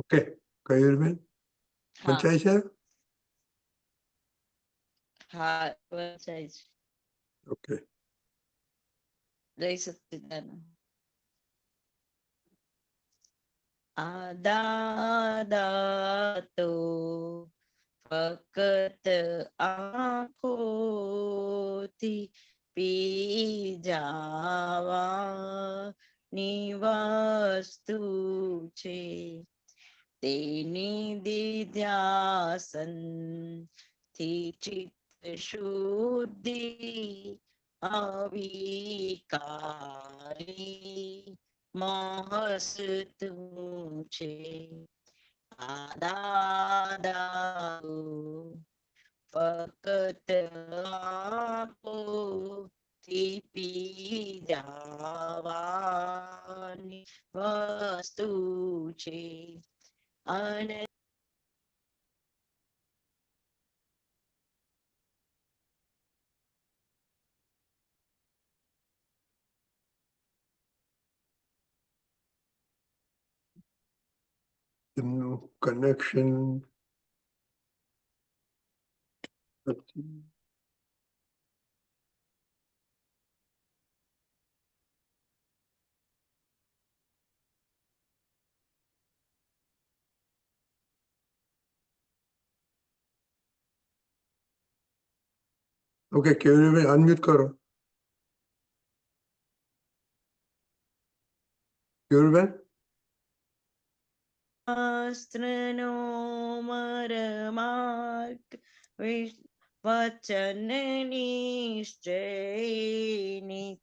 Okay, કયુરબેન વંચાય છે? હા, વંચાય છે. ઓકે. જય સચ્ચિદાનંદ. આદા તો ફક્ત આંખોથી પી જાવાની વસ્તુ છે, તેની દિધ્યાસન થી ચિત્ત શુદ્ધિ અવિકારી મહસ્તું છે. દાદા ફક્ત આંખોથી પી જાવાની વસ્તુ છે, અને એમનું કનેક્શન ઓકે. કેયુરબેન અનમ્યુટ કરો. કેયુરબેન શાસ્ત્રનો મરમાર્ગ વચન નિશ્ચયની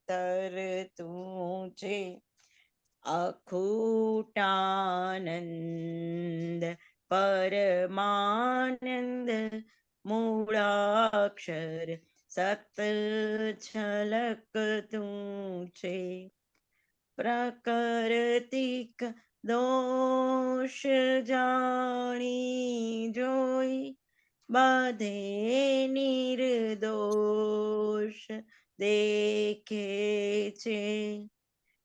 તરતું છે, અખૂટાનંદ પરમાનંદ મૂળાક્ષર સત છલકતું છે, પ્રકૃતિક દોષ જાણી જોઈ બધે નિર્દોષ દેખે છે,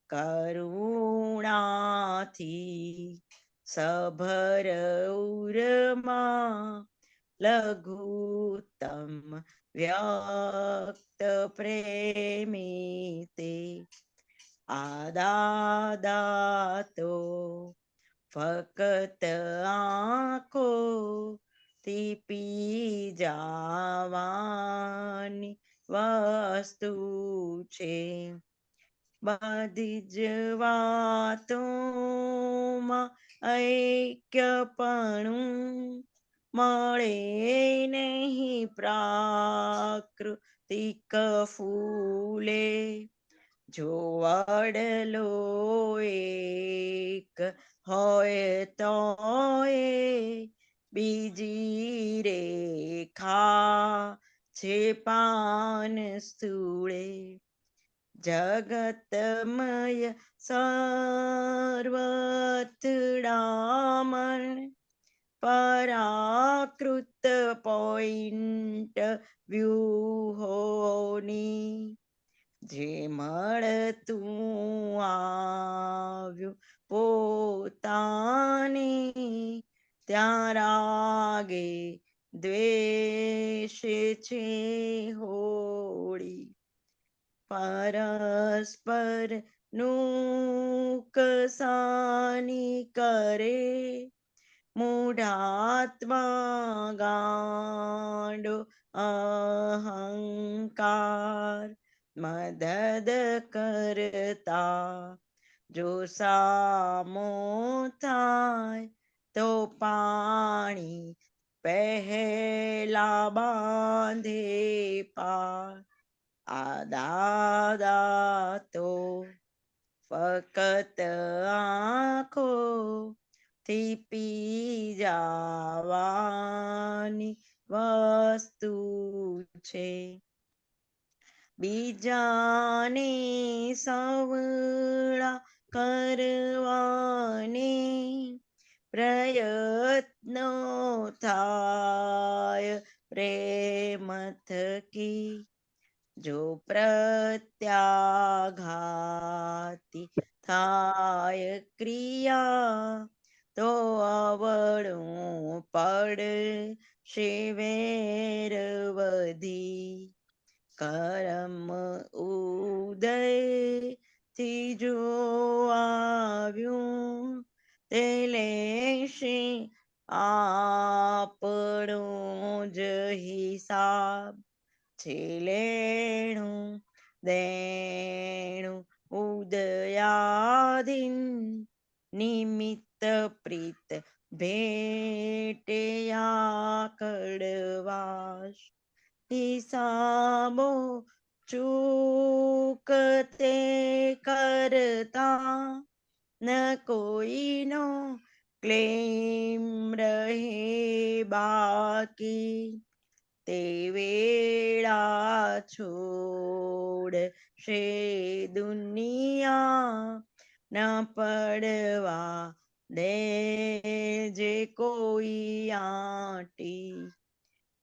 કરુણાથી સભર ઉરમાં લઘુત્તમ વ્યક્ત પ્રેમી તે. દાદા તો ફક્ત આંખોથી પી જાવાની વસ્તુ છે, બધી જ વાતોમાં ઐક્યપણું મળે નહીં પ્રાકૃતિક ફૂલે, જો વડલો એક હોય તોય બીજી રેખા છે પાન સ્થૂળે, જગતમય સર્વથડામણ પરાકૃત પોઈન્ટ વ્યૂહોની, જે મળતું આવ્યું પોતાને ત્યાં રાગે દ્વેષ છે હોળી, પરસ્પર નુકસાની કરે મૂઢાત્મા ગાંડો અહંકાર, મદદ કરતા જો સામો થાય તો પાણી પહેલા બાંધે પાર. દાદા તો ફક્ત આંખોથી પી જાવાની વસ્તુ છે, બીજાને સવળા કરવાને પ્રયત્નો થાય પ્રેમ થકી, જો પ્રત્યાઘાતી થાય ક્રિયા તો અવળું પડ શિવેર વધી કરમ ઉદય થી જો આવ્યું તે લેશે આપણું જ હિસાબ છે લેણું દેણું ઉદયાદિન નિમિત્ત પ્રીત ભેટયા કડવાશ હિસાબો ચૂકતે કરતા ન કોઈનો ક્લેમ રહે બાકી તે વેળા છોડશે દુનિયા ન પડવા દે જે કોઈ આંટી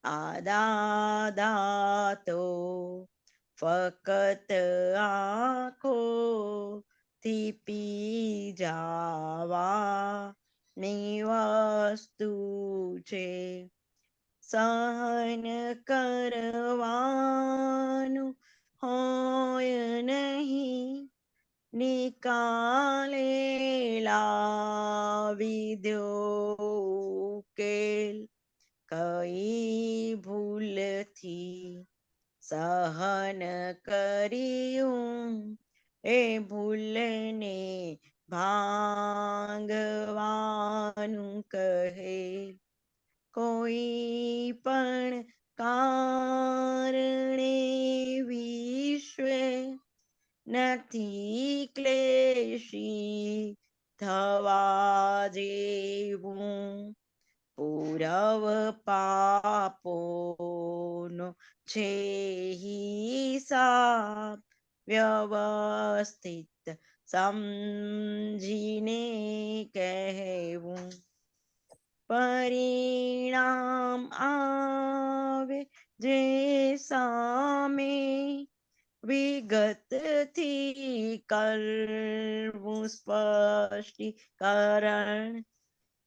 આ દાદા તો ફકત આંખો થી પી જાવા ની વસ્તુ છે સહન કરવાનું હોય નહીં નિકાલે લાવી દો ઉકેલ કઈ ભૂલથી સહન કર્યું એ ભૂલને ભાંગવાનું કહે કોઈ પણ કારણે વિશ્વે નથી ક્લેશી થવા જેવું પૂરવ પાપોનો છે હિસાબ વ્યવસ્થિત સમજીને કહેવું પરિણામ આવે જે સામે વિગતથી કરવું સ્પષ્ટીકરણ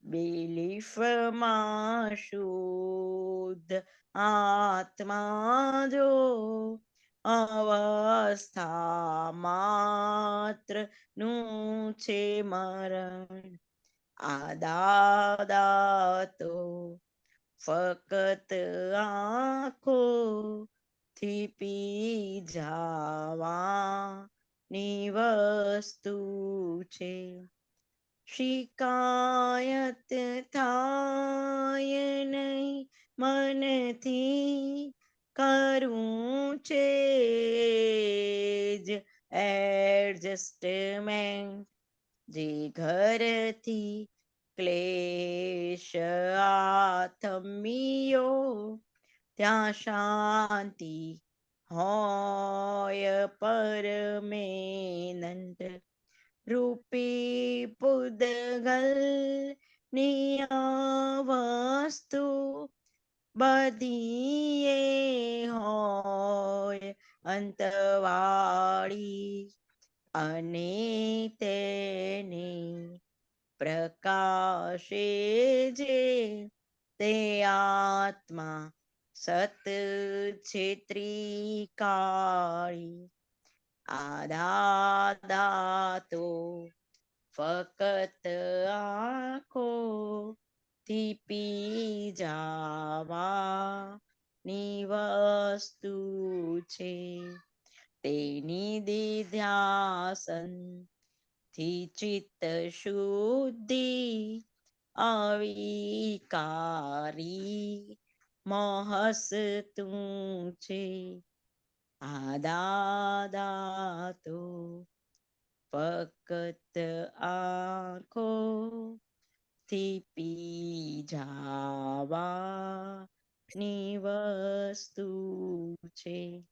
બિલીફમાં શુદ્ધ આત્મા જો અવસ્થા માત્ર નું છે મરણ આ દાદા તો ફકત આંખો થી પી જાવા ની વસ્તુ છે શિકાયત થાય નહીં મનથી કરું છે જ એડજસ્ટમેન્ટ જે ઘરથી ક્લેશ આથમ્યો ત્યાં શાંતિ હોય પરમેનન્ટ રૂપી પુદગલ ની વસ્તુ બધી એ હોય અંતવાળી અને તેને પ્રકાશે જે તે આત્મા સત છે ત્રિકાળી આ દાદા તો ફકત આંખો થી પી જાવા ની વસ્તુ છે તેની દિધ્યાસન થી ચિત્ત શુદ્ધિ અવિકારી મોહસ તું છે આ દાદા તો ફકત આંખો થી પી જાવા ની વસ્તુ છે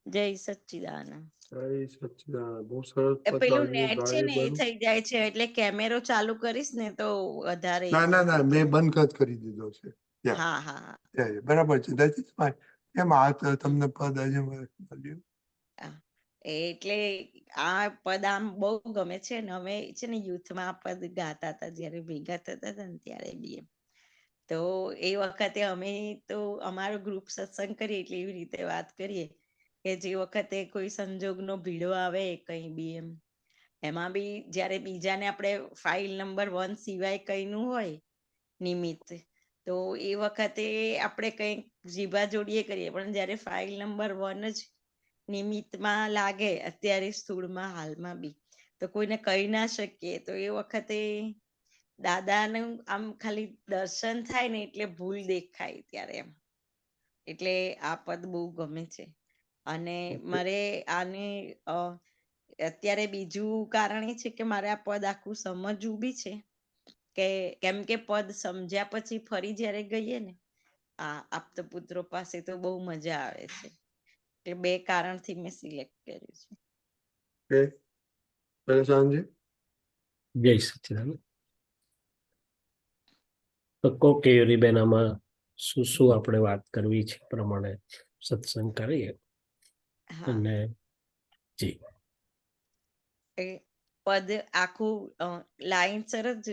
જય સચ્ચિદાનંદ જય સચ્ચિદાનંદ. બહુ સરસ એ પેલું બતાવ્યું નેટ છે ને એ ભાઈ. થઈ જાય છે એટલે કેમેરો ચાલુ કરીશ ને તો વધારે એ ના થશે. મેં બંધ જ કરી દીધો છે. હા હા હા બરાબર છે. That is fine. કેમ આ તમને પદ આજે મળ્યું? હા. એટલે આ પદ આમ બહુ ગમે છે ને અમે છે ને યુથમાં આ પદ ગાતા હતા જયારે ભેગા થતા હતા ને ત્યારે બી એમ. તો એ વખતે અમે તો અમારો ગ્રુપ સત્સંગ કરીએ એટલે એવી રીતે વાત કરીએ કે જે વખતે કોઈ સંજોગનો ભીડો આવે કઈ બી એમ, એમાં બી જયારે બીજાને આપણે ફાઇલ નંબર 1 સિવાય કઈનું હોય નિમિત્ત, તો એ વખતે આપણે કંઈક જીભા જોડીએ કરીએ, પણ જયારે ફાઇલ નંબર 1 જ નિમિત્તમાં લાગે અત્યારે સ્થૂળમાં હાલમાં બી, તો કોઈને કહી ના શકીએ, તો એ વખતે દાદાનું આમ ખાલી દર્શન થાય ને એટલે ભૂલ દેખાય ત્યારે એમ. એટલે આ પદ બહુ ગમે છે. અને મારે આને અત્યારે બીજું કારણ એ છે કે મારે આ પદ આખું સમજવું બી છે કે કેમ કે પદ સમજ્યા પછી ફરી જયારે ગઈએ ને આ આપતા પુત્રો પાસે તો બહુ મજા આવે છે. એટલે 2 કારણથી મેં સિલેક્ટ કર્યું છે. ઓકે, પરેશાનજી. જય સચ્ચિદાનંદ. તો કો કેયુરીબેન, આમાં શું શું આપણે વાત કરવી છે પ્રમાણે સત્સંગ કરીએ. હા, અને જી એ પદ આખું લાઈન સરસ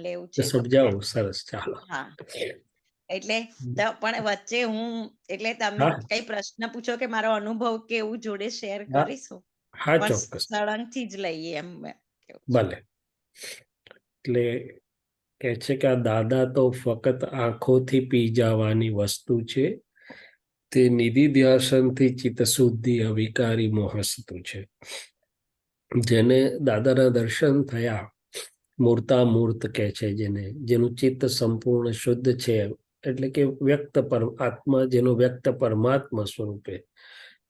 લેવું છે કે સમજાવો. સરસ, ચાલો. હા, એટલે પણ વચ્ચે હું એટલે તમે હા કઈ પ્રશ્ન પૂછો કે મારો અનુભવ કેવું જોડે શેર હા કરીશું, હા, પણ ચોક્કસ. સળંગથી જ લઈએ એમ કેવું છે. ભલે. એટલે કે છે કે આ દાદા તો ફક્ત આંખોથી પી જવાની વસ્તુ છે, તે નિધિ ધ્યાસનથી ચિત્તશુદ્ધિ અવિકારી મોહસ્તુ છે. જેને દાદાના દર્શન થયા, મૂર્તામૂર્ત કહે છે જેને, જેનું ચિત્ત સંપૂર્ણ શુદ્ધ છે, એટલે કે વ્યક્ત આત્મા, જેનો વ્યક્ત પરમાત્મા સ્વરૂપે.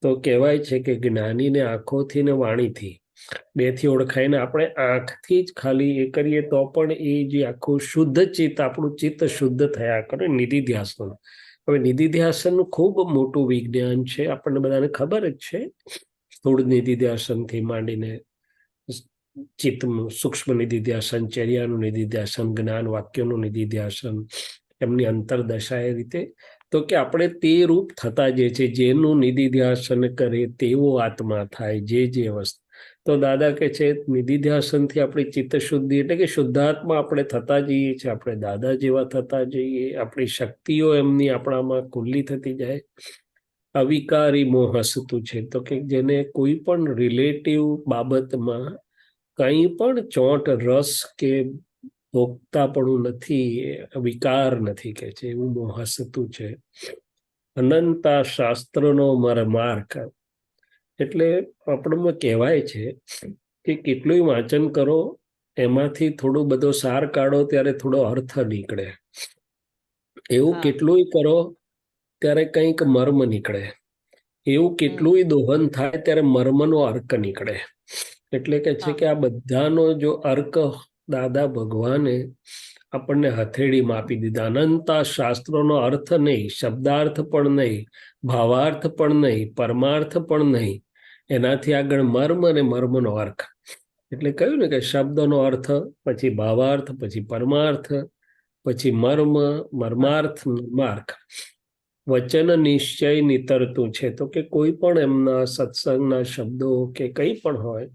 તો કહેવાય છે કે જ્ઞાનીને આંખોથી ને વાણીથી 2 થી ઓળખાય ને આપણે આંખથી જ ખાલી એ કરીએ તો પણ એ જે આખું શુદ્ધ ચિત્ત, આપણું ચિત્ત શુદ્ધ થયા કરે નિધિ ધ્યાસન. હવે નિધિ ધ્યાસનનું ખૂબ મોટું વિજ્ઞાન છે, આપણને બધાને ખબર જ છે. સ્થૂળ નિધિ ધ્યાસનથી માંડીને ચિત્તનું સૂક્ષ્મ નિધિ ધ્યાસન, ચર્યાનું નિધિ ધ્યાસન, જ્ઞાન વાક્યનું નિધિ ધ્યાસન, એમની અંતરદશા એ રીતે. તો કે આપણે તે રૂપ થતા જે છે, જેનું નિધિ ધ્યાસન કરે તેવો આત્મા થાય, જે વસ્તુ. તો દાદા કે છે નિધિ ધ્યાસનથી આપણી ચિત્ત શુદ્ધિ, એટલે કે શુદ્ધાત્મા આપણે થતા જઈએ છીએ, આપણે દાદા જેવા થતા જઈએ, આપણી શક્તિઓ એમની આપણામાં ખુલ્લી થતી જાય. અવિકારી મોહસ્તુ છે, તો કે જેને કોઈ પણ રિલેટિવ બાબતમાં કંઈ પણ ચોંટ, રસ કે ભોગતાપણું નથી, વિકાર નથી, કે છે એવું મોહસ્તુ છે. અનંતા શાસ્ત્રનો મરમાર્ગ, એટલે આપણને કહેવાય છે કે કેટલું વાંચન કરો, એમાંથી થોડો બધો સાર કાઢો ત્યારે થોડો અર્થ નીકળે. એવું હા, કેટલું કરો ત્યારે કંઈક મર્મ નીકળે. એવું કેટલું દોહન થાય ત્યારે મર્મનો અર્ક નીકળે. એટલે કે છે હા, કે આ બધાનો જો અર્ક દાદા ભગવાને આપણને હથેળીમાં આપી દીધા. અનંતા શાસ્ત્રોનો અર્થ નહીં, શબ્દાર્થ પણ નહીં, ભાવાર્થ પણ નહીં, પરમાર્થ પણ નહીં, એનાથી આગળ મર્મ અને મર્મનો અર્થ. એટલે કહ્યું ને કે શબ્દનો અર્થ, પછી ભાવાર્થ, પછી પરમાર્થ, પછી મર્મ, મર્માર્થ, માર્ગ. વચન નિશ્ચય નીતરતું છે, તો કે કોઈ પણ એમના સત્સંગના શબ્દો કે કંઈ પણ હોય,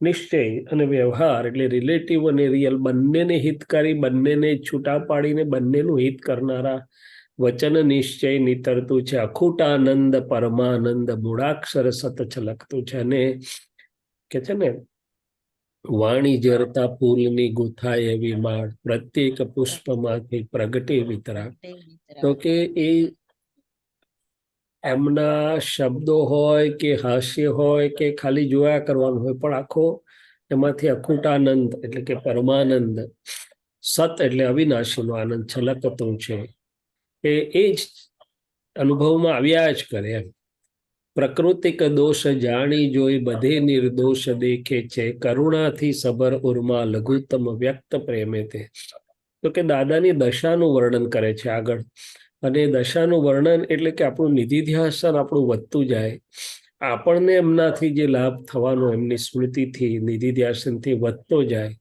નિશ્ચય અને વ્યવહાર, એટલે રિલેટિવ અને રિયલ બંનેને હિતકારી, બંનેને છૂટા પાડીને બંનેનું હિત કરનારા વચન નિશ્ચય નીતરતું છે. અખૂટાનંદ પરમાનંદ મૂળાક્ષર સત છલકતું છે. અને કે છે ને, વાણી જરતા ફૂલની ગુથાય એવી માળ, પ્રત્યેક પુષ્પમાંથી પ્રગટે વિતરા. તો કે એ એમના શબ્દો હોય કે હાસ્ય હોય કે ખાલી જોયા કરવાનું હોય, પણ આખો એમાંથી અખૂટાનંદ એટલે કે પરમાનંદ, સત એટલે અવિનાશીનો આનંદ છલકતું છે. એ જ અનુભવમાં આવ્યા જ કરે એમ. પ્રકૃતિક દોષ જાણી જોઈ બધે નિર્દોષ દેખે છે, કરુણાથી સબર ઉર્મા લઘુત્તમ વ્યક્ત પ્રેમે તે. તો કે દાદાની દશાનું વર્ણન કરે છે આગળ. અને દશાનું વર્ણન એટલે કે આપણું નિધિ ધ્યાસન આપણું વધતું જાય, આપણને એમનાથી જે લાભ થવાનો એમની સ્મૃતિથી, નિધિ ધ્યાસનથી વધતો જાય.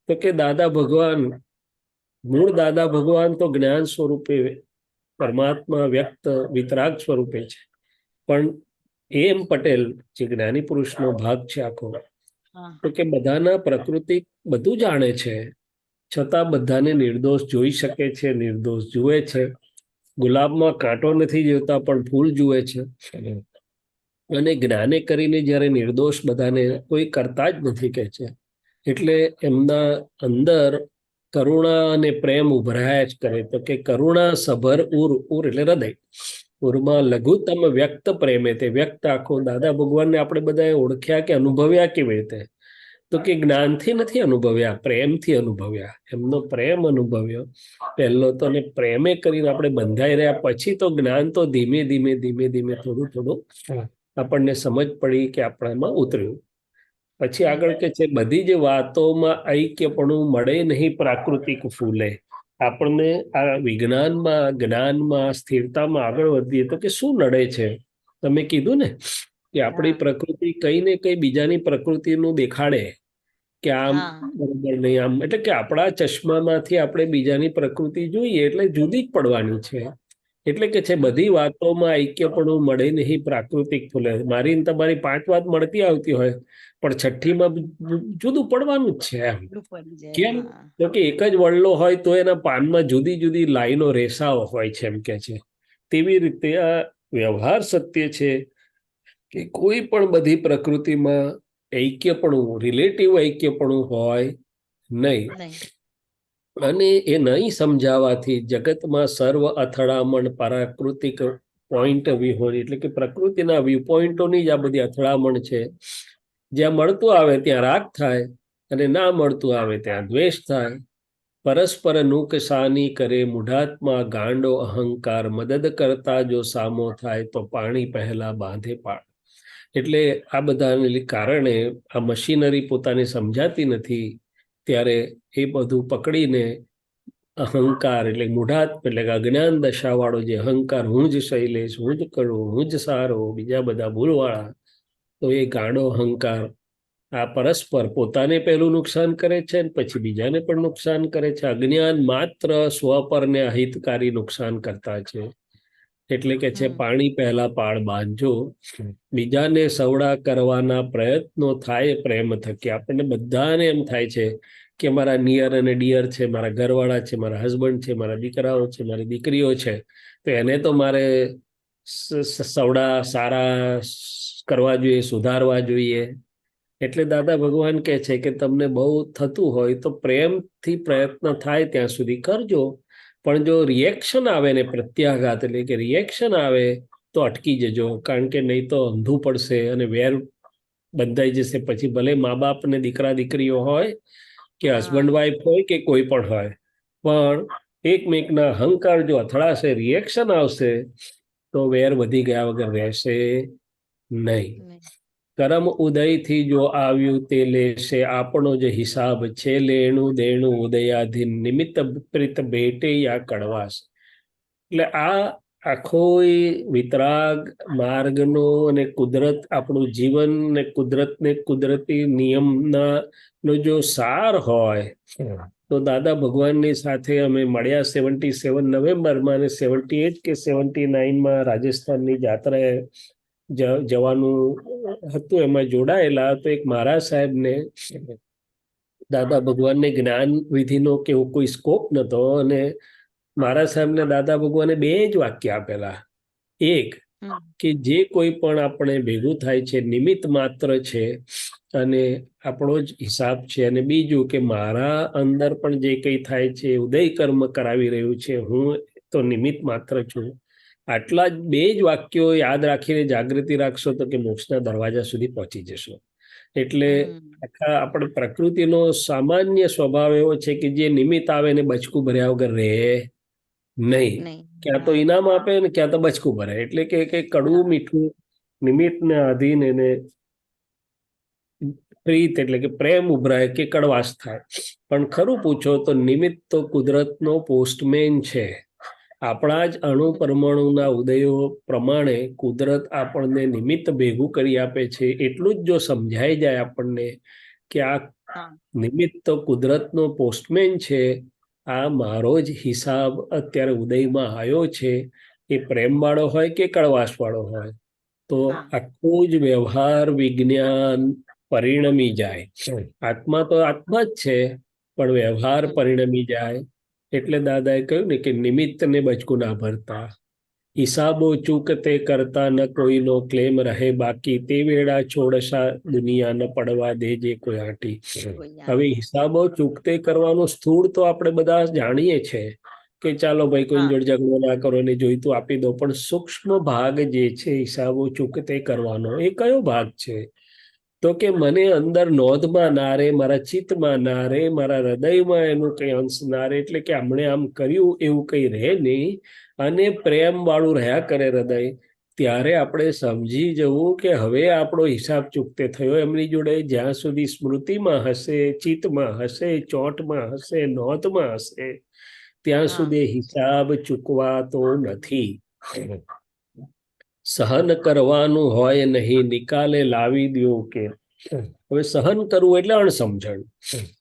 તો કે દાદા ભગવાન, મૂળ દાદા ભગવાન તો જ્ઞાન સ્વરૂપે પરમાત્મા વ્યક્ત વિતરાગ સ્વરૂપે છે, પણ એમ પટેલ જે જ્ઞાની પુરુષનો ભાગ છે આખો, હા તો કે બધાના પ્રકૃતિ બધું જાણે છે, છતાં બધાને નિર્દોષ જોઈ શકે છે, નિર્દોષ જુએ છે. ગુલાબમાં કાંટો નથી જોતા પણ ફૂલ જુએ છે. અને જ્ઞાને કરીને જ્યારે નિર્દોષ બધાને કોઈ કરતા જ નથી કે છે, એટલે એમના અંદર કરુણા અને પ્રેમ ઉભરાયા જ કરે. તો કે કરુણા સભર ઉર, ઉર એટલે હૃદય, ઉરમાં લઘુત્તમ વ્યક્ત પ્રેમે, તે વ્યક્ત આખો દાદા ભગવાનને આપણે બધા ઓળખ્યા કે અનુભવ્યા કેવી રીતે? તો કે જ્ઞાનથી નથી અનુભવ્યા, પ્રેમથી અનુભવ્યા. એમનો પ્રેમ અનુભવ્યો પહેલો તો, ને પ્રેમે કરીને આપણે બંધાઈ રહ્યા. પછી તો જ્ઞાન તો ધીમે ધીમે ધીમે ધીમે થોડું થોડું આપણને સમજ પડી કે આપણામાં ઉતર્યું. પછી આગળ કે છે બધી જ વાતોમાં ઐક્યપણું મળે નહીં પ્રાકૃતિક ફૂલે. આપણને આ વિજ્ઞાનમાં, જ્ઞાનમાં, સ્થિરતામાં આગળ વધીએ તો કે શું નડે છે? તમે કીધું ને કે આપણી પ્રકૃતિ કઈ ને કઈ બીજાની પ્રકૃતિનું દેખાડે કે આમ બરોબર નહીં, આમ એટલે કે આપણા ચશ્મામાંથી આપણે બીજાની પ્રકૃતિ જોઈએ એટલે જુદી જ પડવાની છે. એટલે કે છે બધી વાતોમાં ઐક્યપણું મળે નહીં પ્રાકૃતિક ફૂલે. મારી તમારી 5 વાત મળતી આવતી હોય પણ છઠ્ઠીમાં જુદું પડવાનું જ છે. એમ કેમ? તો કે એક જ વળલો હોય તો એના પાનમાં જુદી જુદી લાઈનો, રેસાઓ હોય છે, એમ કે છે. તેવી રીતે આ વ્યવહાર સત્ય છે કે કોઈ પણ બધી પ્રકૃતિમાં ઐક્યપણું, રિલેટિવ ઐક્યપણું હોય નહીં. અને એ નહીં સમજાવવાથી જગતમાં સર્વ અથડામણ પ્રાકૃતિક પોઈન્ટ વિહોણી, એટલે કે પ્રકૃતિના વ્યૂ પોઈન્ટોની જ આ બધી અથડામણ છે. જ્યાં મળતું આવે ત્યાં રાગ થાય અને ના મળતું આવે ત્યાં દ્વેષ થાય. પરસ્પર નુકસાની કરે મૂઢાત્મા ગાંડો અહંકાર, મદદ કરતા જો સામો થાય તો પાણી પહેલા બાંધે પાળ. એટલે આ બધાને કારણે આ મશીનરી પોતાને સમજાતી નથી, ત્યારે એ બધું પકડીને અહંકાર એટલે મૂઢાત્મ એટલે કે અજ્ઞાન દશાવાળો જે અહંકાર, હું જ શૈલેષ, હું જ કરું, હું જ સારો, બીજા બધા ભૂલવાળા, તો એ ગાંડો અહંકાર આ પરસ્પર પોતાને પહેલું નુકસાન કરે છે અને પછી બીજાને પણ નુકસાન કરે છે. અજ્ઞાન માત્ર સ્વપરને અહિતકારી નુકસાન કરતા છે. એટલે કે છે પાણી પહેલા પાળ બાંધજો. બીજાને સવડા કરવાના પ્રયત્નો થાય પ્રેમ થકી. આપણને બધાને એમ થાય છે કે મારા નિયર અને ડિયર છે, મારા ઘરવાળા છે, મારા હસબન્ડ છે, મારા દીકરાઓ છે, મારી દીકરીઓ છે, તો એને તો મારે સવડા સારા કરવા જોઈએ, સુધારવા જોઈએ. એટલે દાદા ભગવાન કહે છે કે તમને બહુ થતું હોય તો પ્રેમથી પ્રયત્ન થાય ત્યાં સુધી કરજો, પણ જો રિએક્શન આવે ને પ્રત્યાઘાત એટલે કે રિએક્શન આવે તો અટકી જજો, કારણ કે નહીં તો અંધું પડશે અને વેર બંધાઈ જશે. પછી ભલે મા બાપ ને દીકરા દીકરીઓ હોય કે હસબન્ડ વાઈફ હોય કે કોઈ પણ હોય, પણ એકમેકના અહંકાર જો અથડાશે, રિએક્શન આવશે તો વેર વધી ગયા વગર રહેશે નહીં. કરમ ઉદયથી જો આવ્યું તે લેશે, આપણો જે હિસાબ છે લેણું દેણું ઉદયાધીન, નિમિત્ત પ્રીત ભેટે યા કડવાશ. એટલે આ આખો વિતરાગ માર્ગનો અને કુદરત, આપણું જીવન ને કુદરતને કુદરતી નિયમના નો જો સાર હોય તો દાદા ભગવાનની સાથે અમે મળ્યા 77 નવેમ્બરમાં અને 78 કે 79માં રાજસ્થાનની યાત્રાએ જવાનું હતું, એમાં જોડાયેલા. તો એક મહારાજ સાહેબને દાદા ભગવાનને જ્ઞાન વિધિનો કે કોઈ સ્કોપ નતો, અને મહારાજ સાહેબને દાદા ભગવાને 2 જ વાક્ય આપેલા. એક કે જે કોઈ પણ આપણે ભેગું થાય છે નિમિત્ત માત્ર છે અને આપણો જ હિસાબ છે, અને બીજું કે મારા અંદર પણ જે કંઈ થાય છે ઉદય કર્મ કરાવી રહ્યું છે, હું તો નિમિત્ત માત્ર છું. આટલા જ 2 જ વાક્યો યાદ રાખીને જાગૃતિ રાખશો તો કે મોક્ષના દરવાજા સુધી પહોંચી જશો. એટલે આખા આપણે પ્રકૃતિનો સામાન્ય સ્વભાવ એવો છે કે જે નિમિત્ત આવે ને બચકું ભર્યા વગર રહે નહીં. ક્યાં તો ઇનામ આપે ને ક્યાં તો બચકું ભરે. એટલે કે કડવું મીઠું નિમિત્તને આધીન એને પ્રીત એટલે કે પ્રેમ ઉભરાય કે કડવાશ થાય. પણ ખરું પૂછો તો નિમિત્ત તો કુદરતનો પોસ્ટમેન છે. આપણા જ અણુ પરમાણુના ઉદયો પ્રમાણે કુદરત આપણને નિમિત્ત ભેગું કરી આપે છે. એટલું જ જો સમજાઈ જાય આપણને કે આ નિમિત્ત તો કુદરતનો પોસ્ટમેન છે, આ મારો જ હિસાબ અત્યારે ઉદયમાં આવ્યો છે, એ પ્રેમ વાળો હોય કે કડવાશ વાળો હોય, તો હા આખું જ વ્યવહાર વિજ્ઞાન પરિણમી જાય. આત્મા તો આત્મા જ છે, પણ વ્યવહાર હમ, પરિણમી જાય. એટલે દાદાએ કહ્યું ને કે નિમિત્તને બચકું ના ભરતા, હિસાબો ચૂકતે કરતા ન કોઈનો ક્લેમ રહે બાકી, તે વેળા છોડશા દુનિયા ન પડવા દેજે કોઈ આંટી. કોઈ હવે આંટી. હિસાબો ચૂકતે કરવાનું સ્થૂળ તો આપણે બધા જાણીએ છે કે ચાલો ભાઈ કોઈ હા જોડે ઝઘડો ના કરો ને જોઈતું આપી દો, પણ સૂક્ષ્મ ભાગ જે છે હિસાબો ચૂકતે કરવાનો, એ કયો ભાગ છે? તો કે મને અંદર નોંધમાં ના રે, મારા ચિત્તમાં ના રે, મારા હૃદયમાં એનું કઈ અંશ ના રે, એટલે કે હમણે આમ કર્યું એવું કઈ રહે નહીં, અને પ્રેમ વાળું રહ્યા કરે હૃદય, ત્યારે આપણે સમજી જવું કે હવે આપણો હિસાબ ચૂકતે થયો એમની જોડે. જ્યાં સુધી સ્મૃતિમાં હશે, ચિત્તમાં હશે, ચોટમાં હશે, નોંધમાં હશે, ત્યાં હા સુધી હિસાબ ચૂકવાતો નથી. સહન કરવાનું હોય નહીં, નિકાલે લાવી દો કે. હવે સહન કરવું એટલે અણસમજણ.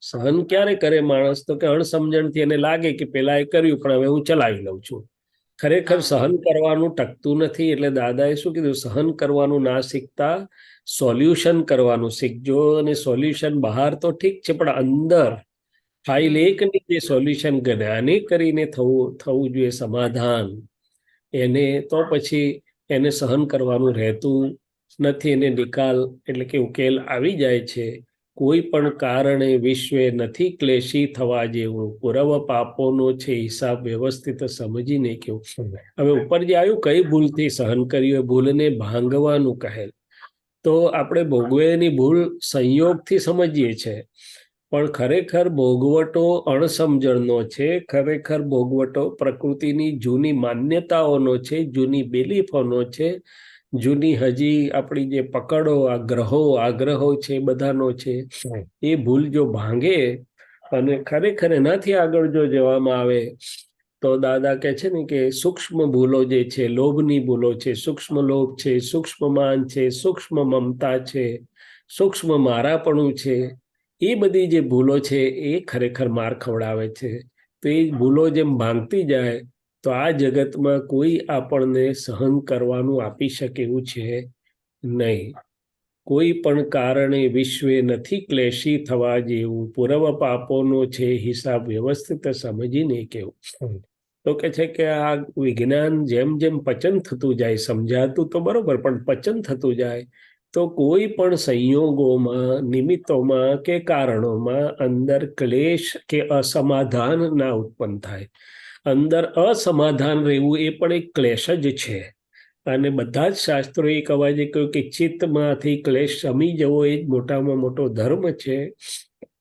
સહન ક્યારે કરે માણસ? તો કે અણસમજણથી એને લાગે કે પેલા એ કર્યું પણ હવે હું ચલાવી લઉં છું. ખરેખર હા સહન કરવાનું ટકતું નથી. એટલે દાદાએ શું કીધું? સહન કરવાનું ના શીખતા સોલ્યુશન કરવાનું શીખજો. અને સોલ્યુશન બહાર તો ઠીક છે, પણ અંદર ફાઇલ હમ એકની જે સોલ્યુશન જ્ઞાને કરીને થવું જોઈએ સમાધાન, એને તો પછી એને સહન કરવાનું રહેતું નથી. એને નિકાલ એટલે કે ઉકેલ આવી જાય છે. કોઈ પણ કારણે વિશ્વે નથી ક્લેશી થવા જેવું, પૂર્વ પાપોનો છે હિસાબ વ્યવસ્થિત સમજીને કેવું. હવે ઉપર જે આવ્યું, કઈ ભૂલથી સહન કર્યું, એ ભૂલને ભાંગવાનું કહેલ. તો આપણે ભોગવેની ભૂલ સંયોગથી સમજીએ છીએ, પણ ખરેખર ભોગવટો અણસમજણનો છે. ખરેખર ભોગવટો પ્રકૃતિની જૂની માન્યતાઓનો છે, જૂની બિલીફોનો છે, જૂની હજી આપણી જે પકડો, આગ્રહો છે, એ બધાનો છે. એ ભૂલ જો ભાંગે અને ખરેખર એનાથી આગળ જો જવામાં આવે, તો દાદા કહે છે ને કે સૂક્ષ્મ ભૂલો જે છે, લોભની ભૂલો છે, સૂક્ષ્મ લોભ છે, સૂક્ષ્મ માન છે, સૂક્ષ્મ મમતા છે, સૂક્ષ્મ મારાપણું છે, એ બધી જે ભૂલો છે એ ખરેખર માર ખવડાવે છે. તો એ ભૂલો જેમ ભાંગતી જાય, તો આ જગતમાં કોઈ આપણને સહન કરવાનું આપી શકે એવું છે નહીં. કોઈ પણ કારણે વિશ્વે નથી ક્લેશી થવા જેવું, પૂર્વ પાપોનો છે હિસાબ વ્યવસ્થિત સમજીને કેવું. તો કે છે કે આ વિજ્ઞાન જેમ જેમ પચન થતું જાય, સમજાતું તો બરોબર, પણ પચન થતું જાય તો કોઈ પણ સંયોગોમાં, નિમિત્તોમાં કે કારણોમાં અંદર ક્લેશ કે અસમાધાન ના ઉત્પન્ન થાય. અંદર અસમાધાન રહેવું એ પણ એક ક્લેશ જ છે. અને બધા જ શાસ્ત્રો એક અવાજે કહ્યું કે ચિત્તમાંથી ક્લેશ શમી જવો એ જ મોટામાં મોટો ધર્મ છે.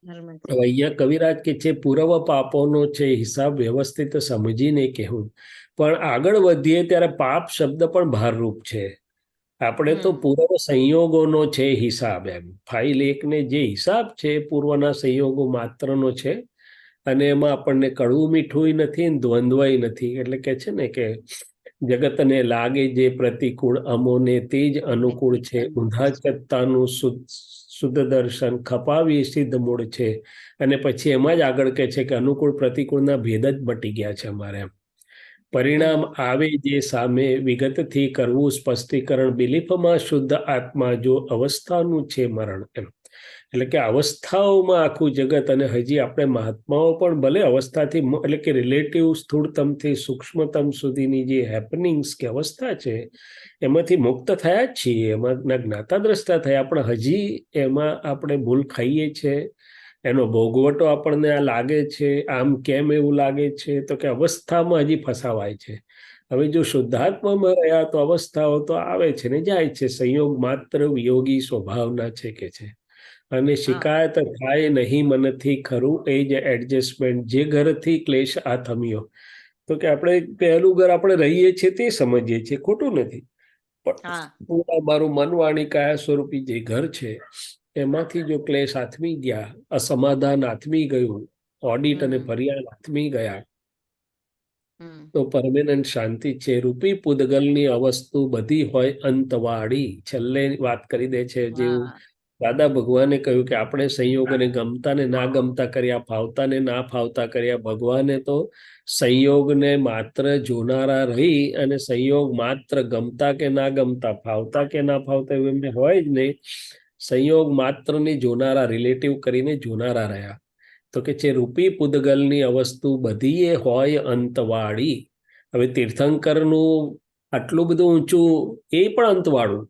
ધર્મ છે. હવે અહીંયા કવિરાજ કે છે પૂર્વ પાપોનો છે હિસાબ વ્યવસ્થિત સમજીને કહેવું. પણ આગળ વધીએ ત્યારે પાપ શબ્દ પણ ભારરૂપ છે. આપણે તો હમ પૂર્વ સંયોગોનો છે હિસાબ, એમ ફાઇલ એકને જે હિસાબ છે પૂર્વના સંયોગો માત્રનો છે. અને એમાં આપણને કડવું મીઠું નથી, દ્વંદ્વય નથી. એટલે કે છે ને કે જગતને લાગે જે પ્રતિકૂળ, અમોને તે જ અનુકૂળ છે. ઊંધા ચત્તાનું શુદ્ધ દર્શન ખપાવી સિદ્ધ મૂળ છે. અને પછી એમાં જ આગળ કહે છે કે અનુકૂળ પ્રતિકૂળના ભેદ જ મટી ગયા છે અમારે. એમ પરિણામ હમ આવે જે સામે વિગતથી કરવું સ્પષ્ટીકરણ, બિલીફમાં શુદ્ધ આત્મા જો અવસ્થાનું છે મરણ. એમ એટલે કે અવસ્થાઓમાં આખું જગત, અને હજી આપણે મહાત્માઓ પણ ભલે અવસ્થાથી એટલે કે રિલેટિવ સ્થૂળતમથી સૂક્ષ્મતમ સુધીની જે હેપનિંગ્સ કે અવસ્થા છે એમાંથી મુક્ત થયા જ છીએ, એમાં જ્ઞાતા દ્રષ્ટા થયા, પણ હજી એમાં આપણે ભૂલ ખાઈએ છીએ. એનો ભોગવટો આપણને આ લાગે છે. આમ કેમ એવું લાગે છે? તો કે અવસ્થામાં હજી ફસાવાય છે. હવે જો શુદ્ધાત્મામાં રહ્યા તો અવસ્થાઓ તો આવે છે ને જાય છે. સંયોગ માત્ર વિયોગી સ્વભાવના છે કે છે. અને હા શિકાયત થાય નહીં મનથી ખરું એ જ એડજસ્ટમેન્ટ, જે ઘરથી ક્લેશ આ થમ્યો. તો કે આપણે પહેલું ઘર આપણે રહીએ છીએ તે સમજીએ છીએ, ખોટું નથી, પણ હા પૂરા મારું મન વાણી કાયા સ્વરૂપી જે ઘર છે એમાંથી જો ક્લેશ આથમી ગયા, અસમાધાન આથમી ગયું, ઓડિટ અને હમ ફરિયાદ આથમી ગયા, હમ તો પરમેનન્ટ શાંતિ છે. રૂપી પૂદગલની અવસ્તુ બધી હોય અંતવાળી. છેલ્લે વાત કરી દે છે જેવું હા દાદા ભગવાને કહ્યું કે આપણે સંયોગને ગમતા ને ના ગમતા કર્યા, ફાવતા ને ના ફાવતા કર્યા. ભગવાને તો સંયોગને માત્ર જોનારા રહી અને સંયોગ માત્ર ગમતા કે ના ગમતા, ફાવતા કે ના ફાવતા એવું એમને હોય જ નહીં. સંયોગ માત્ર ને જોનારા, રિલેટિવ કરીને જોનારા રહ્યા. તો કે છે રૂપી પૂદગલની અવસ્તુ બધી એ હોય અંતવાળી. હવે તીર્થંકરનું આટલું બધું ઊંચું એ પણ અંતવાળું,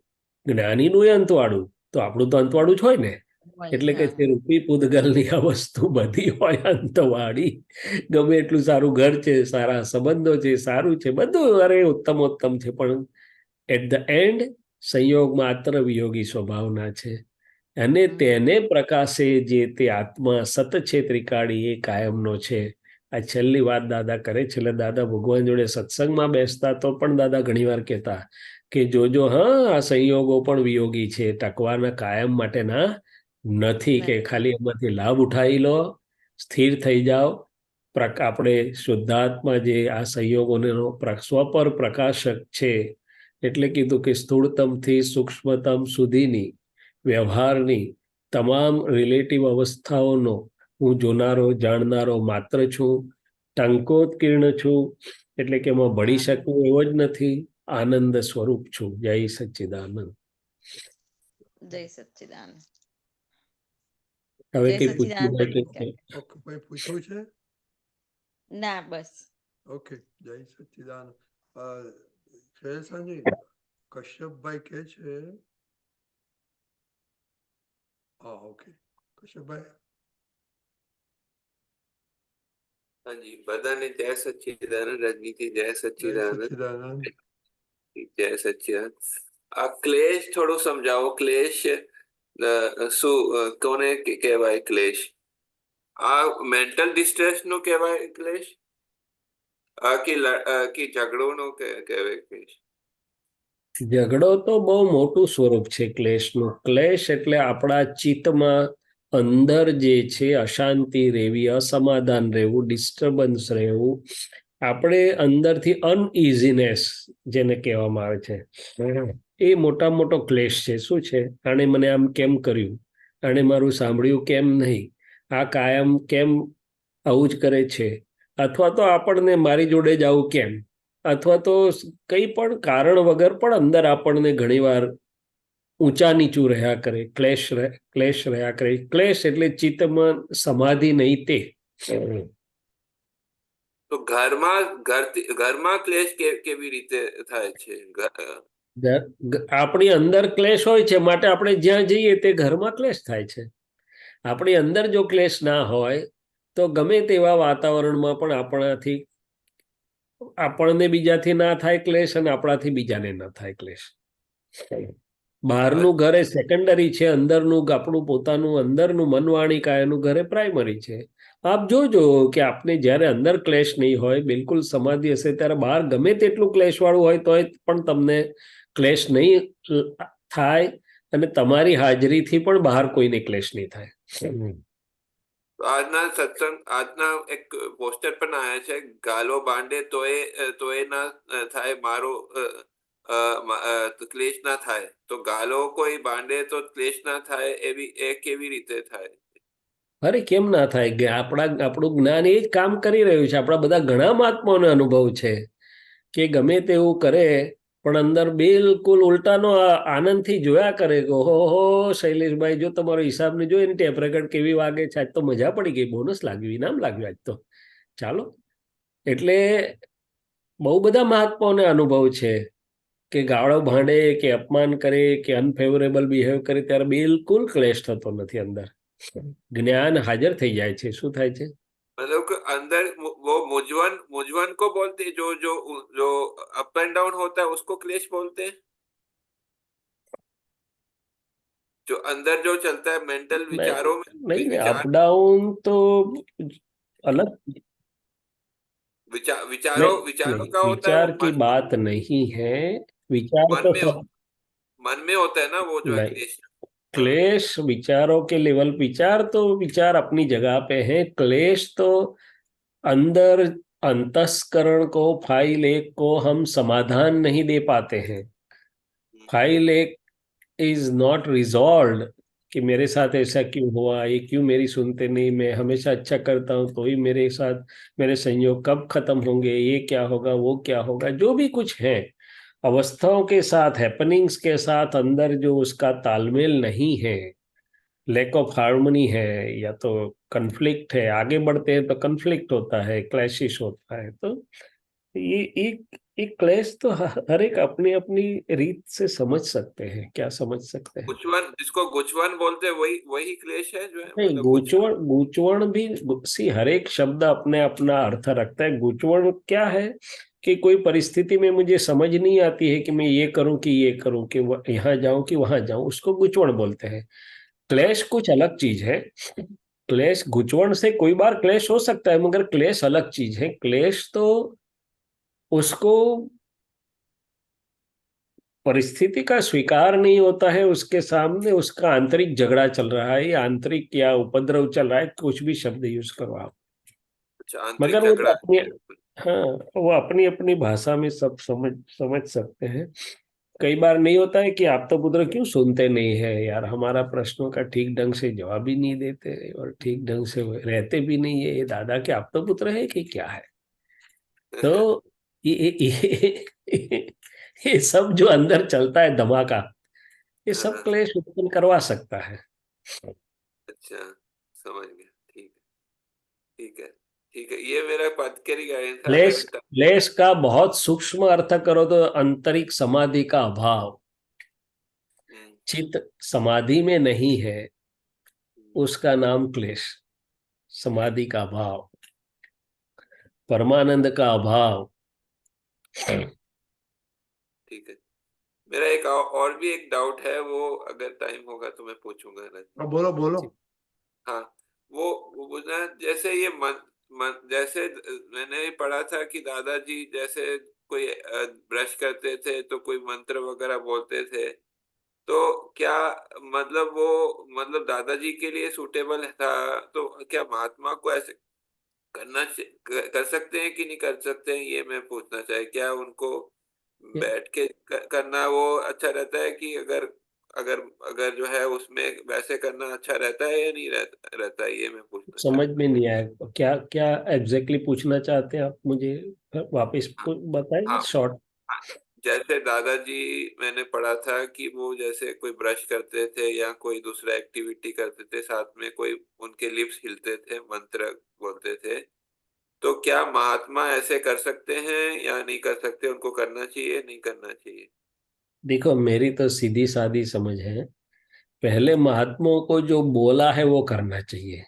જ્ઞાનીનું એ અંતવાળું, તો આપણું તો અંતવાળું જ હોય ને. એટલે કે છે રૂપી પૂદગલની આ વસ્તુ બધી હોય અંતવાળી. ગમે એટલું સારું ઘર છે, સારા સંબંધો છે, સારું છે, બધું અરે ઉત્તમોત્તમ છે, પણ એટ ધ એન્ડ સંયોગ માત્ર વિયોગી સ્વભાવના છે. અને તેને પ્રકાશે જે તે આત્મા સત છે ત્રિકાળી એ કાયમનો છે. આ છેલ્લી વાત દાદા કરે છે. એટલે દાદા ભગવાન જોડે સત્સંગમાં બેસતા તો પણ દાદા ઘણીવાર કહેતા કે જોજો હા, આ સંયોગો પણ વિયોગી છે, ટકવાના કાયમ માટેના નથી, કે ખાલી એમાંથી લાભ ઉઠાવી લો, સ્થિર થઈ જાઓ. આપણે શુદ્ધાત્મા જે આ સંયોગોનો સ્વપર પ્રકાશક છે, એટલે કીધું કે સ્થૂળતમથી સૂક્ષ્મતમ સુધીની વ્યવહારની તમામ રિલેટિવ અવસ્થાઓનો હું જોનારો, જાણનારો માત્ર છું. ટંકોત્કીર્ણ છું, એટલે કે એમાં ભળી શકું એવો જ નથી. આનંદ સ્વરૂપ છું. જય સચ્ચિદાનંદ. જય સચ્ચિદાનંદ. હવે જય કઈ સચ્ચિદાનંદ. ઓકે, કોઈ પૂછવું છે? ના, બસ. ઓકે, જય સચ્ચિદાનંદ. શ્રેયસાજી, કશ્યપભાઈ કે છે. હા, ઓકે, કશ્યપભાઈ. હાજી, બધાને જય સચ્ચિદાનંદ. રજનીથી જય સચ્ચિદાનંદ. જય સચ્ચિદાનંદ. આ ક્લેશ થોડું સમજાવો. ક્લેશ શું, કોને કહેવાય ક્લેશ? આ મેન્ટલ ડિસ્ટ્રેસ નું કહેવાય ક્લેશ? કે ઝઘડો નો કહેવાય ક્લેશ? ઝઘડો તો બહુ મોટું સ્વરૂપ છે ક્લેશનું. ક્લેશ એટલે આપણા ચિત્તમાં અંદર જે છે અશાંતિ રહેવી, અસમાધાન રહેવું, ડિસ્ટર્બન્સ રહેવું, આપણે અંદરથી અનઇઝીનેસ જેને કહેવામાં આવે છે, એ મોટા મોટો ક્લેશ છે. શું છે? આણે મને આમ કેમ કર્યું, આણે મારું સાંભળ્યું કેમ નહીં, આ કાયમ કેમ આવું જ કરે છે, અથવા તો આપણને મારી જોડે જ આવું કેમ, અથવા તો કંઈ પણ કારણ વગર પણ અંદર આપણને ઘણીવાર ઊંચા નીચું રહ્યા કરે, ક્લેશ રહ્યા કરે. ક્લેશ એટલે ચિત્તમાં સમાધિ નહીં તે. તો ઘરમાં ક્લેશ કેવી રીતે થાય છે? આપણી અંદર ક્લેશ હોય છે, માટે આપણે જ્યાં જઈએ તે ઘરમાં ક્લેશ થાય છે. આપણી અંદર જો ક્લેશ ના હોય તો ગમે તેવા વાતાવરણમાં પણ આપણને બીજાથી ના થાય ક્લેશ, અને આપણાથી બીજાને ના થાય ક્લેશ. બહારનું ઘર એ સેકન્ડરી છે, અંદરનું આપણું પોતાનું અંદરનું મનવાણી કાયાનું ઘર એ પ્રાઇમરી છે. આપ જોજો કે આપને જ્યારે અંદર ક્લેશ નહીં હોય, બિલકુલ સમાધિ હશે, ત્યારે બહાર ગમે તેટલું ક્લેશ વાળું હોય તો પણ તમને ક્લેશ નહીં થાય, અને તમારી હાજરીથી પણ બહાર કોઈને ક્લેશ નહીં થાય. આજના સત્સંગ, આજના એક પોસ્ટર પણ આવ્યા છે, ગાલો બાંધે તોય ના થાય મારો ક્લેશ ના થાય. તો ગાલો કોઈ બાંધે તો ક્લેશ ના થાય, એ કેવી રીતે થાય? અરે કેમ ના થાય? આપણું જ્ઞાન એ જ કામ કરી રહ્યું છે. આપણા બધા ઘણા મહાત્માઓનો અનુભવ છે કે ગમે તેવું કરે પણ અંદર બિલકુલ ઉલટાનો આનંદથી જોયા કરે કે ઓહો શૈલેષભાઈ, જો તમારો હિસાબને જોઈએ ને ટેપ રેકર્ડ કેવી વાગે છે, આજ તો મજા પડી ગઈ, બોનસ લાગ્યું, ઇનામ લાગ્યું આજ તો, ચાલો. એટલે બહુ બધા મહાત્માઓને અનુભવ છે કે ગાળો ભાંડે કે અપમાન કરે કે અનફેવરેબલ બિહેવ કરે ત્યારે બિલકુલ ક્લેશ થતો નથી. અંદર જ્ઞાન હાજર થઈ જાય છે. શું થાય છે? मतलब कि अंदर वो मुझवन को बोलते हैं, जो अप एंड डाउन होता है उसको क्लेश बोलते हैं। जो अंदर जो चलता है मेंटल विचारों में, नहीं, अप डाउन तो अलग विचारों का होता है, विचार वो की बात नहीं है। विचार मन तो में सब मन में होता है ना, वो जो है नहीं, क्लेश। क्लेश विचारों के लेवल, विचार अपनी जगह पे है। क्लेश तो अंदर अंतस्करण को, फाइल एक को हम समाधान नहीं दे पाते हैं। फाइल एक इज नॉट रिजॉल्व कि मेरे साथ ऐसा क्यों हुआ, ये क्यों मेरी सुनते नहीं, मैं हमेशा अच्छा करता हूँ तो ही मेरे साथ मेरे संयोग कब खत्म होंगे, ये क्या होगा वो क्या होगा, जो भी कुछ है अवस्थाओं के साथ, हैपनिंग्स के साथ अंदर जो उसका तालमेल नहीं है, लैक ऑफ हार्मनी है, या तो कन्फ्लिक्ट है, आगे बढ़ते हैं तो कन्फ्लिक्ट होता है, क्लैशिश होता है, तो ये एक क्लेश तो हर एक अपनी अपनी रीत से समझ सकते हैं, क्या समझ सकते हैं। गुचवन, जिसको गुचवन बोलते हैं, वही वही क्लेश है जो है, नहीं, मतलब गूंचवण गूंचवण भी सी हर एक शब्द अपने अपना अर्थ रखता है। गूंचवण क्या है कि कोई परिस्थिति में मुझे समझ नहीं आती है कि मैं ये करूं कि ये करूं, कि यहाँ जाऊं कि वहां जाऊं, उसको गूंचवण बोलते हैं। क्लेश कुछ अलग चीज है। क्लेश गूंचवण से कोई बार क्लेश हो सकता है, मगर क्लेश अलग चीज है। क्लेश तो उसको परिस्थिति का स्वीकार नहीं होता है, उसके सामने उसका आंतरिक झगड़ा चल रहा है, या आंतरिक या उपद्रव चल रहा है, कुछ भी शब्द यूज करो आप, अच्छा, आंतरिक मगर वो तो झगड़ा। अपनी, हाँ, वो अपनी अपनी भाषा में सब समझ समझ सकते हैं। कई बार नहीं होता है कि आप तो पुत्र क्यों सुनते नहीं है यार, हमारा प्रश्नों का ठीक ढंग से जवाब ही नहीं देते और ठीक ढंग से रहते भी नहीं है, ये दादा के आप तो पुत्र है कि क्या है। तो ये सब जो अंदर चलता है धमाका, ये सब हाँ, क्लेश उत्पन्न करवा सकता है। अच्छा, समझ गया। ठीक है, ठीक है, ठीक है, ये मेरा पद के लिए गायन था, क्लेश मैंने क्लेश का बहुत सूक्ष्म अर्थ करो तो आंतरिक समाधि का अभाव, हम्म, चित्त समाधि में नहीं है, हम्म, उसका नाम क्लेश। समाधि का अभाव, परमानंद का अभाव। ठीक है। मेरा एक और भी एक डाउट है, वो अगर टाइम होगा तो मैं पूछूंगा ना। हाँ बोलो बोलो। हाँ, वो पूछना, जैसे ये जैसे मैंने पढ़ा था कि दादाजी जैसे कोई ब्रश करते थे तो कोई मंत्र वगैरह बोलते थे, तो क्या मतलब वो, मतलब दादाजी के लिए सूटेबल था, तो क्या महात्मा को ऐसे कर सकते हैं कि नहीं कर सकते हैं, ये मैं पूछना चाहे, क्या उनको बैठ के करना वो अच्छा रहता है, कि अगर अगर अगर जो है उसमें वैसे करना अच्छा रहता है या नहीं रहता है, ये मैं पूछना समझ चाहता में नहीं आया, क्या क्या एग्जैक्टली पूछना चाहते हैं आप, मुझे वापस हूँ। बताएंगे हाँ, शॉर्ट। हाँ, जैसे दादाजी, मैंने पढ़ा था कि वो जैसे कोई ब्रश करते थे या कोई दूसरा एक्टिविटी करते थे, साथ में कोई उनके लिप्स हिलते थे, मंत्र बोलते थे, तो क्या महात्मा ऐसे कर सकते हैं या नहीं कर सकते, उनको करना चाहिए नहीं करना चाहिए? देखो, मेरी तो सीधी सादी समझ है, पहले महात्माओं को जो बोला है वो करना चाहिए।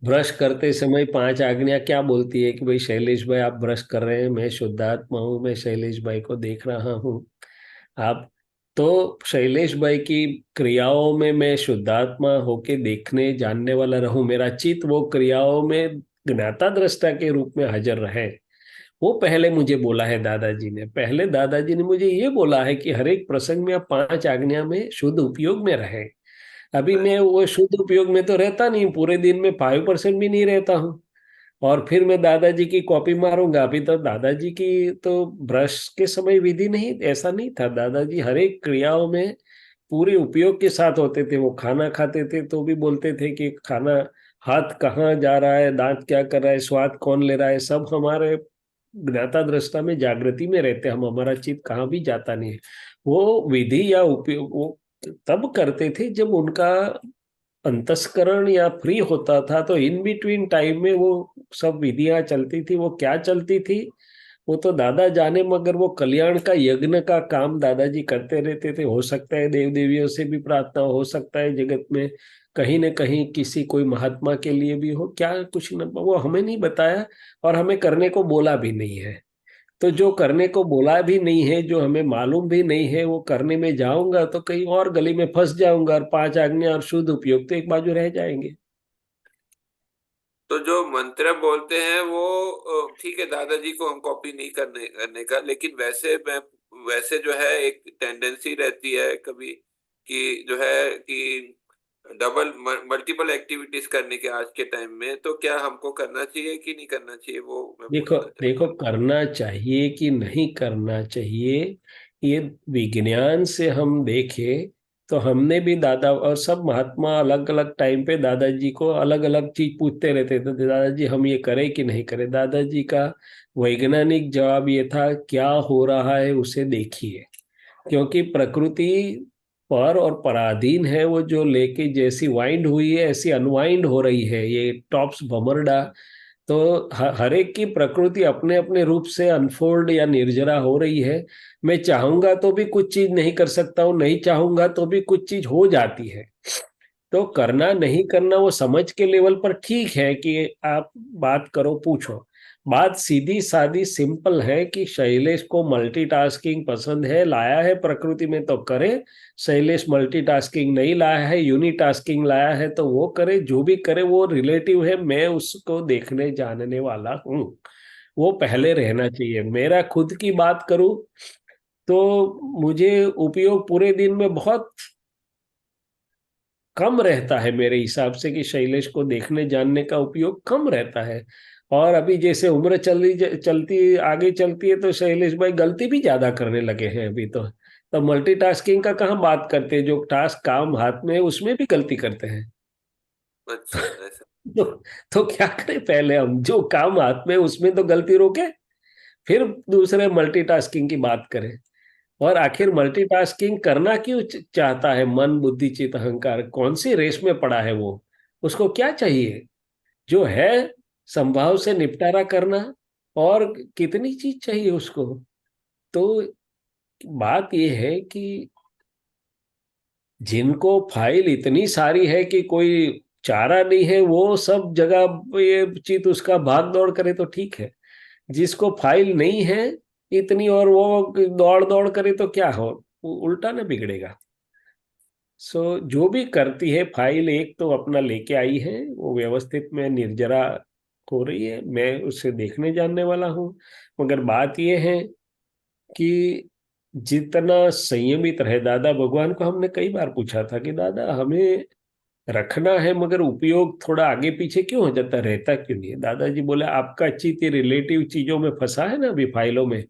ब्रश करते समय पांच आज्ञा क्या बोलती है कि भाई शैलेश भाई आप ब्रश कर रहे हैं, मैं शुद्धात्मा हूँ, मैं शैलेश भाई को देख रहा हूँ। आप, तो शैलेश भाई की क्रियाओं में मैं शुद्धात्मा होके देखने जानने वाला रहूं, मेरा चित्त वो क्रियाओं में ज्ञाता दृष्टा के रूप में हाजिर रहे। वो पहले मुझे बोला है दादाजी ने, पहले दादाजी ने मुझे ये बोला है कि हर एक प्रसंग में आप पांच आज्ञा में शुद्ध उपयोग में रहे। अभी मैं वो शुद्ध उपयोग में तो रहता नहीं, पूरे दिन में 5% भी नहीं रहता हूँ, और फिर मैं दादाजी की कॉपी मारूंगा। अभी तो दादाजी की तो ब्रश के समय विधि नहीं, ऐसा नहीं था, दादाजी हर एक क्रियाओं में पूरे उपयोग के साथ होते थे। वो खाना खाते थे तो भी बोलते थे कि खाना, हाथ कहाँ जा रहा है, दांत क्या कर रहा है, स्वाद कौन ले रहा है, सब हमारे ज्ञाता दृष्टा में जागृति में रहते, हम, हमारा चित्त कहाँ भी जाता नहीं है। वो विधि या उपयोग वो तब करते थे जब उनका अंतस्करण या फ्री होता था, तो इन बिटवीन टाइम में वो सब विधियां चलती थी। वो क्या चलती थी वो तो दादा जाने, मगर वो कल्याण का यज्ञ का काम दादाजी करते रहते थे। हो सकता है देव देवियों से भी प्रार्थना, हो सकता है जगत में कहीं न कहीं किसी कोई महात्मा के लिए भी हो, क्या कुछ न, वो हमें नहीं बताया और हमें करने को बोला भी नहीं है। तो जो करने को बोला भी नहीं है, जो हमें मालूम भी नहीं है, वो करने में जाऊंगा तो कहीं और गली में फंस जाऊंगा, और पांच आज्ञा और शुद्ध उपयोग तो एक बाजू रह जाएंगे। तो जो मंत्र बोलते हैं वो ठीक है, दादाजी को हम कॉपी नहीं करने करने का, लेकिन वैसे जो है एक टेंडेंसी रहती है कभी, कि जो है कि डबल मल्टीपल एक्टिविटीज करने के आज के टाइम में, तो क्या हमको करना चाहिए कि नहीं करना चाहिए, वो मैं देखो पूछना चाहता देखो, करना चाहिए कि नहीं करना चाहिए, ये विज्ञान से हम देखें तो हमने भी दादा और सब महात्मा अलग अलग टाइम पे दादाजी को अलग अलग चीज पूछते रहते थे, दादाजी हम ये करें कि नहीं करें। दादाजी का वैज्ञानिक जवाब ये था, क्या हो रहा है उसे देखिए, क्योंकि प्रकृति पर और पराधीन है। वो जो लेके जैसी वाइंड हुई है ऐसी अनवाइंड हो रही है, ये टॉप्स भमरडा। तो हर एक की प्रकृति अपने अपने रूप से अनफोल्ड या निर्जरा हो रही है। मैं चाहूंगा तो भी कुछ चीज नहीं कर सकता हूँ, नहीं चाहूंगा तो भी कुछ चीज हो जाती है। तो करना नहीं करना वो समझ के लेवल पर ठीक है कि आप बात करो, पूछो। बात सीधी सादी सिंपल है कि शैलेश को मल्टीटास्किंग पसंद है, लाया है प्रकृति में तो करे। शैलेश मल्टीटास्किंग नहीं लाया है, यूनिटास्किंग लाया है तो वो करे। जो भी करे वो रिलेटिव है, मैं उसको देखने जानने वाला हूँ। वो पहले रहना चाहिए। मेरा खुद की बात करूं तो मुझे उपयोग पूरे दिन में बहुत कम रहता है मेरे हिसाब से, कि शैलेश को देखने जानने का उपयोग कम रहता है। और अभी जैसे उम्र चलती आगे चलती है तो शैलेश भाई गलती भी ज्यादा करने लगे हैं अभी तो मल्टीटास्किंग का कहाँ बात करते हैं, जो टास्क काम हाथ में है उसमें भी गलती करते हैं। अच्छा ऐसा। तो, तो क्या करें, पहले हम जो काम हाथ में है उसमें तो गलती रोके, फिर दूसरे मल्टीटास्किंग की बात करें। और आखिर मल्टीटास्किंग करना क्यों चाहता है मन, बुद्धि, चित्त, अहंकार? कौन सी रेस में पड़ा है वो? उसको क्या चाहिए? जो है संभाव से निपटारा करना। और कितनी चीज चाहिए उसको? तो बात ये है कि जिनको फाइल इतनी सारी है कि कोई चारा नहीं है, वो सब जगह ये चित उसका भाग दौड़ करे तो ठीक है। जिसको फाइल नहीं है इतनी और वो दौड़ दौड़ करे तो क्या हो, उल्टा ना बिगड़ेगा। सो जो भी करती है फाइल एक तो अपना लेके आई है, वो व्यवस्थित में निर्जरा हो रही है, मैं उससे देखने जानने वाला हूँ। मगर बात ये है कि जितना संयमित रहे। दादा भगवान को हमने कई बार पूछा था कि दादा हमें रखना है मगर उपयोग थोड़ा आगे पीछे क्यों हो जाता, रहता क्यों नहीं है? दादाजी बोले आपका चित्त रिलेटिव चीजों में फंसा है ना अभी, फाइलों में।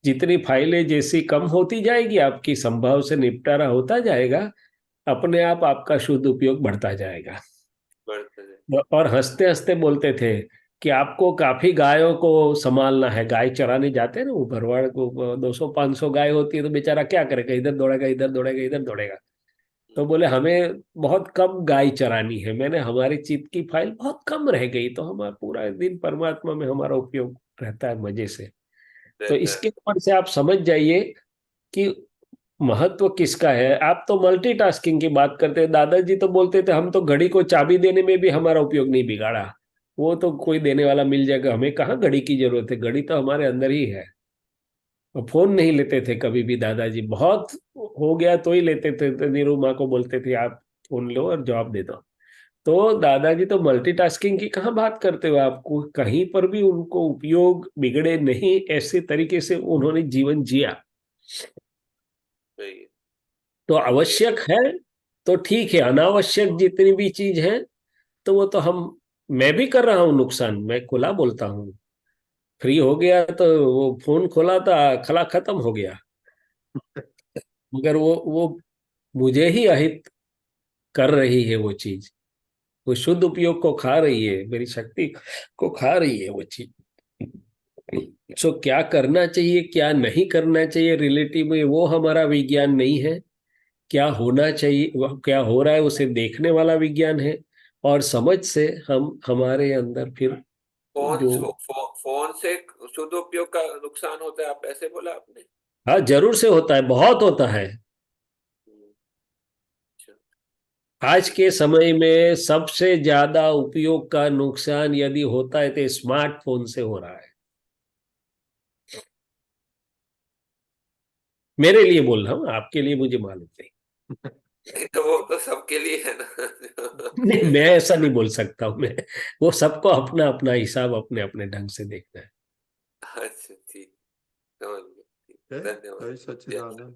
जितनी फाइलें जैसी कम होती जाएगी आपकी संभाव से निपटारा होता जाएगा, अपने आप आपका शुद्ध उपयोग बढ़ता जाएगा। बढ़ता है। और हंसते हंसते बोलते थे कि आपको काफी गायों को संभालना है। गाय चराने जाते हैं ना वो भरवाड़ को, 200-500 गाय होती है तो बेचारा क्या करेगा, इधर दौड़ेगा इधर दौड़ेगा इधर दौड़ेगा। तो बोले हमें बहुत कम गाय चरानी है। मैंने हमारी चित्त की फाइल बहुत कम रह गई तो हमारा पूरा दिन परमात्मा में हमारा उपयोग रहता है मजे से। तो रहता है। इसके ऊपर से आप समझ जाइए कि महत्व किसका है। आप तो मल्टीटास्किंग की बात करते हैं, दादाजी तो बोलते थे हम तो घड़ी को चाबी देने में भी हमारा उपयोग नहीं बिगाड़ा। वो तो कोई देने वाला मिल जाएगा, हमें कहाँ घड़ी की जरूरत है, घड़ी तो हमारे अंदर ही है। और फोन नहीं लेते थे कभी भी दादाजी, बहुत हो गया तो ही लेते थे, तो नीरू माँ को बोलते थे आप फोन लो और जवाब दे दो। तो दादाजी तो मल्टीटास्किंग की कहाँ बात करते हो, आपको कहीं पर भी उनको उपयोग बिगड़े नहीं, ऐसे तरीके से उन्होंने जीवन जिया। सही है। तो आवश्यक है तो ठीक है, अनावश्यक जितनी भी चीज है तो वो तो मैं भी कर रहा हूँ नुकसान, मैं खुला बोलता हूँ। फ्री हो गया तो वो फोन खोला था, खला खत्म हो गया। मगर वो मुझे ही अहित कर रही है वो चीज, वो शुद्ध उपयोग को खा रही है, मेरी शक्ति को खा रही है वो चीज। सो क्या करना चाहिए क्या नहीं करना चाहिए रिलेटिव में, वो हमारा विज्ञान नहीं है। क्या होना चाहिए, क्या हो रहा है उसे देखने वाला विज्ञान है। और समझ से हम हमारे अंदर फिर फोन जो, फोन से शुद्ध उपयोग का नुकसान होता है, आप ऐसे बोला आपने। हाँ जरूर से होता है, बहुत होता है। हम्म, अच्छा। आज के समय में सबसे ज्यादा उपयोग का नुकसान यदि होता है तो स्मार्टफोन से हो रहा है। मेरे लिए बोल रहा हूँ, आपके लिए मुझे मालूम नहीं। नहीं तो वो तो सबके लिए है ना। नहीं मैं ऐसा नहीं बोल सकता हूँ मैं। वो सबको अपना अपना हिसाब अपने अपने ढंग से देखना है। अच्छा ठीक, समझ गया। ठीक, जय धन्यवाद। जय सच्चिदानंद।